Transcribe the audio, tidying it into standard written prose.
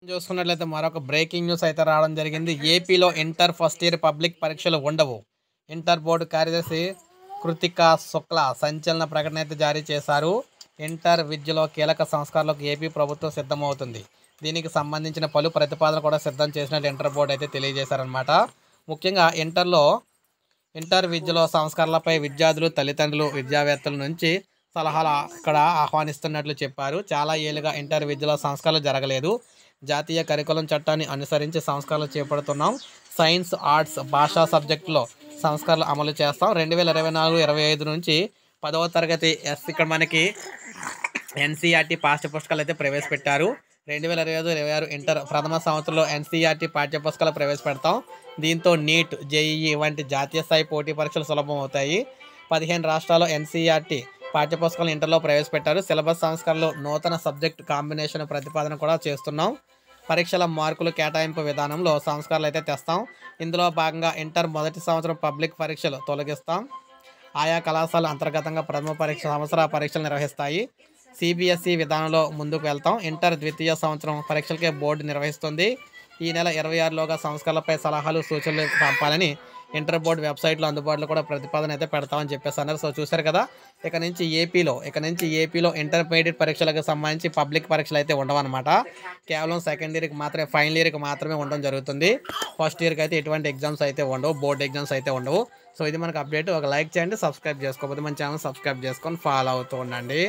చూసుకున్నట్లయితే మరొక breaking news అయితే రావడం జరిగింది. ఏపీలో ఇంటర్ ఫస్ట్ ఇయర్ పబ్లిక్ పరీక్షలు ఉండవు. ఇంటర్ బోర్డు కార్యదర్శి కృతికా శుక్లా సంచలన ప్రకటన అయితే జారీ చేశారు. ఇంటర్ విద్యలో కీలక సంస్కరణలకు ఏపీ ప్రభుత్వం సిద్ధమవుతుంది. దీనికి సంబంధించిన పలు ప్రతిపాదనలు కూడా సిద్ధం చేసినట్టు ఇంటర్ బోర్డు అయితే తెలియజేశారనమాట. ముఖ్యంగా ఇంటర్ విద్యలో సంస్కరణలపై విద్యార్థులు, తల్లిదండ్రులు, విద్యావేత్తల నుంచి సలహాలు ఇక్కడ ఆహ్వానిస్తున్నట్లు చెప్పారు. చాలా ఏళ్ళుగా ఇంటర్ విద్యలో సంస్కరణలు జరగలేదు. జాతీయ కరికులం చట్టాన్ని అనుసరించి సంస్కరణలు చేపడుతున్నాం. సైన్స్, ఆర్ట్స్, భాషా సబ్జెక్టులో సంస్కరణలు అమలు చేస్తాం. 2024-25 నుంచి 10వ తరగతి ఇక్కడ మనకి ఎన్సీఆర్టీ పాఠ్య పుస్తకాలు అయితే ప్రవేశపెట్టారు. 2025-26 ఇంటర్ ప్రథమ సంవత్సరంలో ఎన్సీఆర్టీ పాఠ్య పుస్తకాలు ప్రవేశపెడతాం. దీంతో నీట్, జేఈఈ వంటి జాతీయ స్థాయి పోటీ పరీక్షలు సులభం అవుతాయి. 15 రాష్ట్రాల్లో ఎన్సీఆర్టీ పాఠ్యపుస్తకాలను ఇంటర్లో ప్రవేశపెట్టారు. సిలబస్ సంస్కరణలు, నూతన సబ్జెక్ట్ కాంబినేషన్ ప్రతిపాదన కూడా చేస్తున్నాం. పరీక్షల మార్కులు కేటాయింపు విధానంలో సంస్కరణలు అయితే తెస్తాం. ఇందులో భాగంగా ఇంటర్ మొదటి సంవత్సరం పబ్లిక్ పరీక్షలు తొలగిస్తాం. ఆయా కళాశాలలు అంతర్గతంగా ప్రథమ సంవత్సర పరీక్షలు నిర్వహిస్తాయి. సిబిఎస్ఈ విధానంలో ముందుకు వెళ్తాం. ఇంటర్ ద్వితీయ సంవత్సరం పరీక్షలకే బోర్డు నిర్వహిస్తుంది. ఈ నెల 26లోగా సంస్కరణలపై సలహాలు, సూచనలు పంపాలని ఇంటర్ బోర్డు వెబ్సైట్లో అందుబాటులో కూడా ప్రతిపాదన అయితే పెడతామని చెప్పేసి అన్నారు. సో చూశారు కదా, ఇక నుంచి ఏపీలో ఇంటర్మీడియట్ పరీక్షలకు సంబంధించి పబ్లిక్ పరీక్షలు అయితే ఉండవన్నమాట. కేవలం సెకండ్ ఇయర్కి మాత్రమే, ఫైనల్ ఇయర్కి మాత్రమే ఉండడం జరుగుతుంది. ఫస్ట్ ఇయర్కి అయితే ఎటువంటి ఎగ్జామ్స్ అయితే ఉండవు, బోర్డు ఎగ్జామ్స్ అయితే ఉండవు. సో ఇది మనకు అప్డేట్. ఒక లైక్ చేయండి, సబ్స్క్రైబ్ చేసుకోకపోతే మన ఛానల్ సబ్స్క్రైబ్ చేసుకొని ఫాలో అవుతూ ఉండండి.